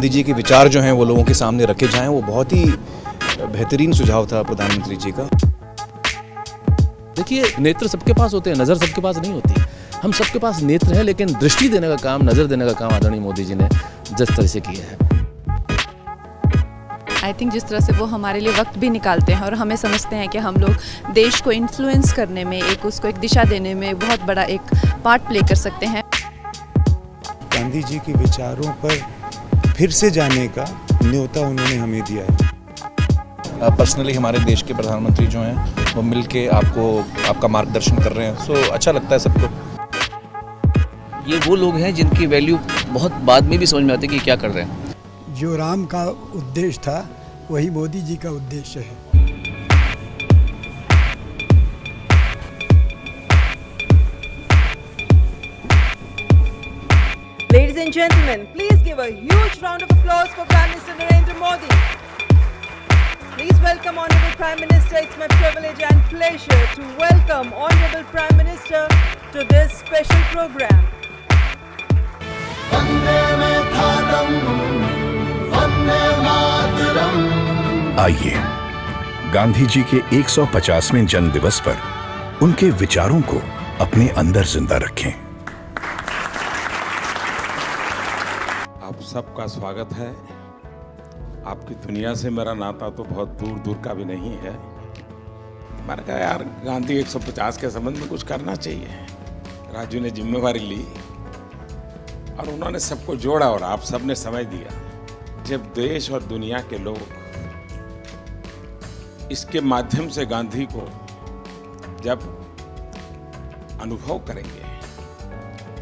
गांधी जी के विचार जो हैं वो लोगों के सामने रखे जाएं, वो बहुत ही बेहतरीन सुझाव था प्रधानमंत्री जी का। देखिए, नेत्र सबके पास होते हैं, नज़र सबके पास नहीं होती। हम सबके पास नेत्र है, लेकिन दृष्टि देने का काम, नज़र देने का काम आदरणीय मोदी जी ने जिस तरह से किया है, आई थिंक जिस तरह से वो हमारे लिए वक्त भी निकालते हैं और हमें समझते हैं कि हम लोग देश को इन्फ्लुएंस करने में, उसको एक दिशा देने में बहुत बड़ा एक पार्ट प्ले कर सकते हैं। गांधी जी के विचारों पर फिर से जाने का न्योता उन्होंने हमें दिया है। पर्सनली हमारे देश के प्रधानमंत्री जो हैं वो मिल के आपका मार्गदर्शन कर रहे हैं, सो अच्छा लगता है सबको। ये वो लोग हैं जिनकी वैल्यू बहुत बाद में भी समझ में आती है कि क्या कर रहे हैं। जो राम का उद्देश्य था वही मोदी जी का उद्देश्य है। Ladies and gentlemen, please give a huge round of applause for Prime Minister Narendra Modi. Please welcome Honorable Prime Minister. It's my privilege and pleasure to welcome Honorable Prime Minister to this special program. आइए गांधी जी के 150वें जन्म दिवस पर उनके विचारों को अपने अंदर जिंदा रखें। आप सबका स्वागत है। आपकी दुनिया से मेरा नाता तो बहुत दूर दूर का भी नहीं है। मैंने कहा यार गांधी 150 के संबंध में कुछ करना चाहिए। राजू ने जिम्मेवारी ली और उन्होंने सबको जोड़ा और आप सबने समय दिया। जब देश और दुनिया के लोग इसके माध्यम से गांधी को जब अनुभव करेंगे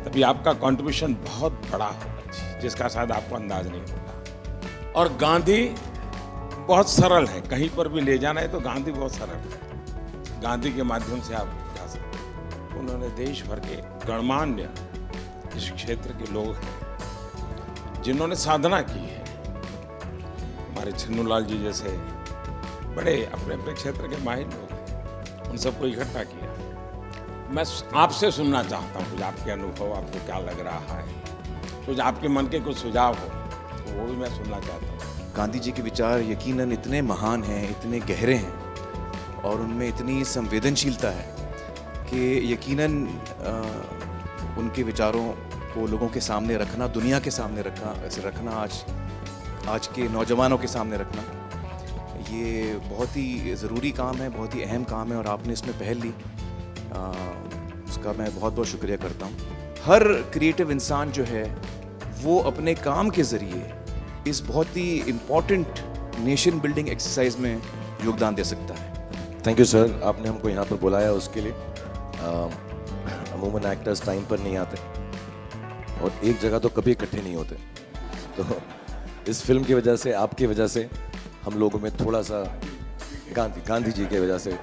तभी आपका कंट्रीब्यूशन बहुत बड़ा होगा, जिसका शायद आपको अंदाज नहीं होगा। और गांधी बहुत सरल है, कहीं पर भी ले जाना है तो गांधी बहुत सरल है। गांधी के माध्यम से आप जा सकते हैं। उन्होंने देश भर के गणमान्य इस क्षेत्र के लोग हैं जिन्होंने साधना की है। हमारे छन्नूलाल जी जैसे बड़े अपने अपने क्षेत्र के माहिर लोग हैं, उन सबको इकट्ठा किया। मैं आपसे सुनना चाहता हूँ कुछ आपके अनुभव, आपको क्या लग रहा है, कुछ आपके मन के कुछ सुझाव हो तो वो भी मैं सुनना चाहता हूँ। गांधी जी के विचार यकीनन इतने महान हैं, इतने गहरे हैं और उनमें इतनी संवेदनशीलता है कि यकीनन उनके विचारों को लोगों के सामने रखना, दुनिया के सामने रखना, आज के नौजवानों के सामने रखना, ये बहुत ही ज़रूरी काम है, बहुत ही अहम काम है और आपने इसमें पहल ली, उसका मैं बहुत बहुत शुक्रिया करता हूँ। हर क्रिएटिव इंसान जो है वो अपने काम के ज़रिए इस बहुत ही इम्पॉर्टेंट नेशन बिल्डिंग एक्सरसाइज में योगदान दे सकता है। थैंक यू सर, आपने हमको यहाँ पर बुलाया उसके लिए। अमूमन एक्टर्स टाइम पर नहीं आते और एक जगह तो कभी इकट्ठे नहीं होते, तो इस फिल्म की वजह से, आपकी वजह से हम लोगों में थोड़ा सा गांधी जी की वजह से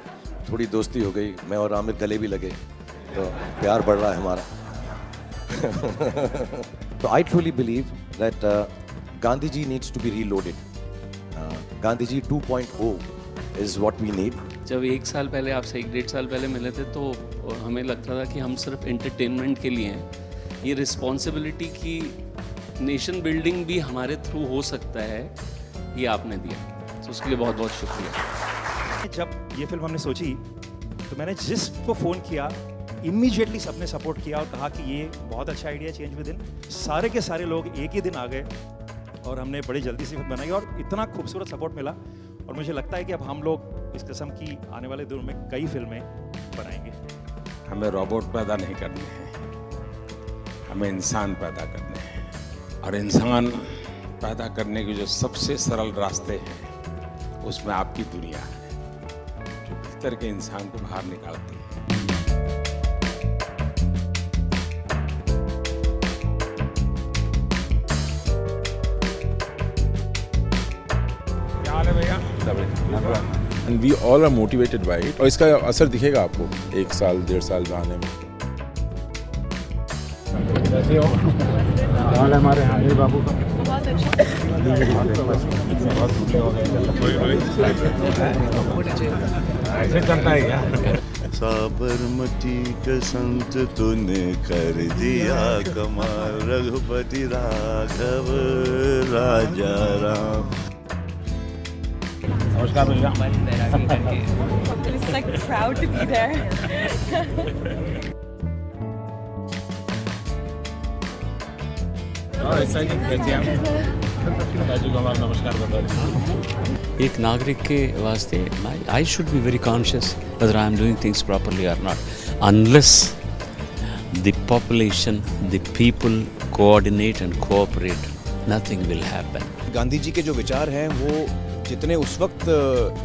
थोड़ी दोस्ती हो गई। मैं और आमिर गले भी लगे, तो प्यार बढ़ रहा है हमारा। तो I truly believe that Gandhi ji needs to be reloaded. Gandhi ji 2.0 is what we need. जब 1 साल पहले आपसे 1-1.5 साल पहले मिले थे तो हमें लगता था कि हम सिर्फ एंटरटेनमेंट के लिए हैं। ये रिस्पॉन्सिबिलिटी की नेशन बिल्डिंग भी हमारे थ्रू हो सकता है, ये आपने दिया, तो उसके लिए बहुत बहुत शुक्रिया। जब ये फिल्म हमने सोची तो मैंने जिसको फ़ोन किया इमीडिएटली सबने सपोर्ट किया और कहा कि ये बहुत अच्छा आइडिया, चेंज विद इन। सारे के सारे लोग एक ही दिन आ गए और हमने बड़ी जल्दी से फिल्म बनाई और इतना खूबसूरत सपोर्ट मिला। और मुझे लगता है कि अब हम लोग इस किस्म की आने वाले दिनों में कई फिल्में बनाएंगे। हमें रोबोट पैदा नहीं करने हैं, हमें इंसान पैदा करने हैं। और इंसान पैदा करने के जो सबसे सरल रास्ते हैं उसमें आपकी दुनिया है, जो भीतर के इंसान को बाहर निकालती है। क्या हाल है भैया? And we all are motivated by it. और इसका असर दिखेगा आपको 1 साल 1.5 साल में आने में। कैसे हो? हाल हमारे हाजिर बाबू का बहुत अच्छा। ऐसे चलता है क्या? साबरमती का संत तूने कर दिया कमाल, रघुपति राघव राजा राम। नमस्कार भैया। It's like proud to be there. नमस्कार बता दीजिए। एक नागरिक के वास्ते I should be very conscious whether I am doing things properly or not. Unless the population, the people coordinate and cooperate, nothing will happen. Gandhi ji के जो विचार हैं वो जितने उस वक्त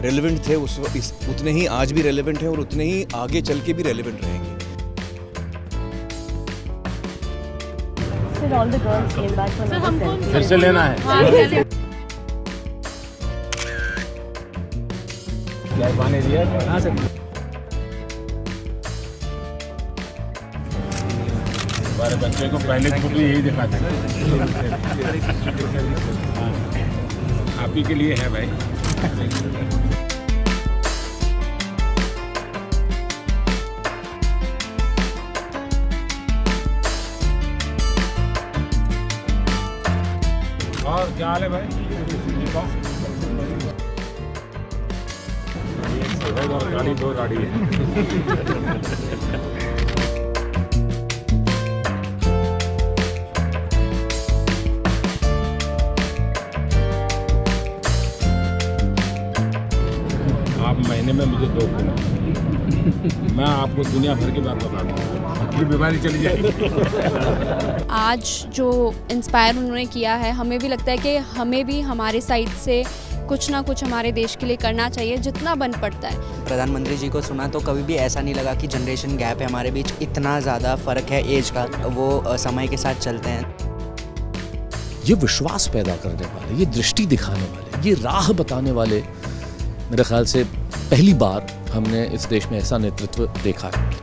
रेलेवेंट थे उतने ही आज भी रेलेवेंट हैं और उतने ही आगे चल के भी रेलेवेंट रहेंगे। All the girls came back for another selfie. फिर से लेना है। क्या पानी दिया? हाँ सर। हमारे बच्चे को पहले ग्रुप में यही दिखाते हैं। आप ही के लिए है भाई। और क्या हाल है भाई? गाड़ी दो गाड़ी है। आप महीने में मुझे 2 खिलाओ, मैं आपको दुनिया भर की बात बताता हूँ, अपनी बीमारी चली जाएगी। आज जो इंस्पायर उन्होंने किया है, हमें भी लगता है कि हमें भी हमारे साइड से कुछ ना कुछ हमारे देश के लिए करना चाहिए, जितना बन पड़ता है। प्रधानमंत्री जी को सुना तो कभी भी ऐसा नहीं लगा कि जनरेशन गैप है हमारे बीच, इतना ज़्यादा फ़र्क है एज का, वो समय के साथ चलते हैं। ये विश्वास पैदा करने वाले, ये दृष्टि दिखाने वाले, ये राह बताने वाले, मेरे ख्याल से पहली बार हमने इस देश में ऐसा नेतृत्व देखा है।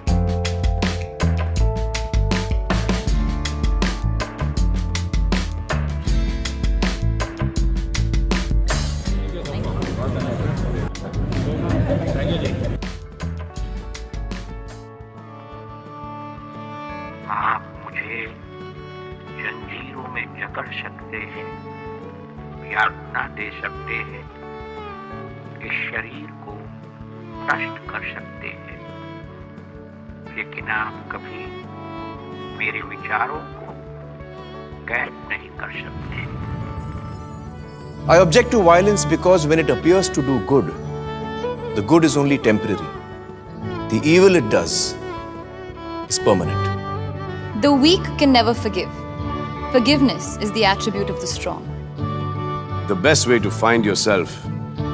आप मुझे जंजीरों में जकड़ सकते हैं, यातना दे सकते हैं, इस शरीर को नष्ट कर सकते हैं, लेकिन आप कभी मेरे विचारों को कैद नहीं कर सकते। I object to violence because when it appears to do good, the good is only temporary. The evil it does is permanent. The weak can never forgive. Forgiveness is the attribute of the strong. The best way to find yourself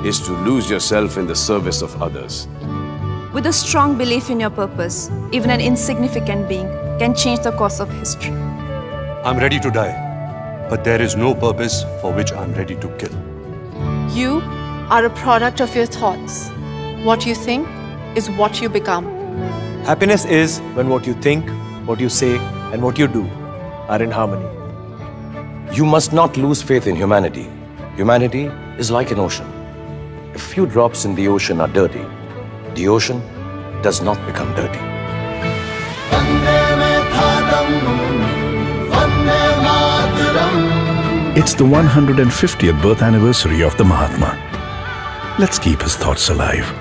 is to lose yourself in the service of others. With a strong belief in your purpose, even an insignificant being can change the course of history. I'm ready to die, but there is no purpose for which I'm ready to kill. You are a product of your thoughts. What you think is what you become. Happiness is when what you think, what you say, and what you do are in harmony. You must not lose faith in humanity. Humanity is like an ocean. If few drops in the ocean are dirty, the ocean does not become dirty. It's the 150th birth anniversary of the Mahatma. Let's keep his thoughts alive.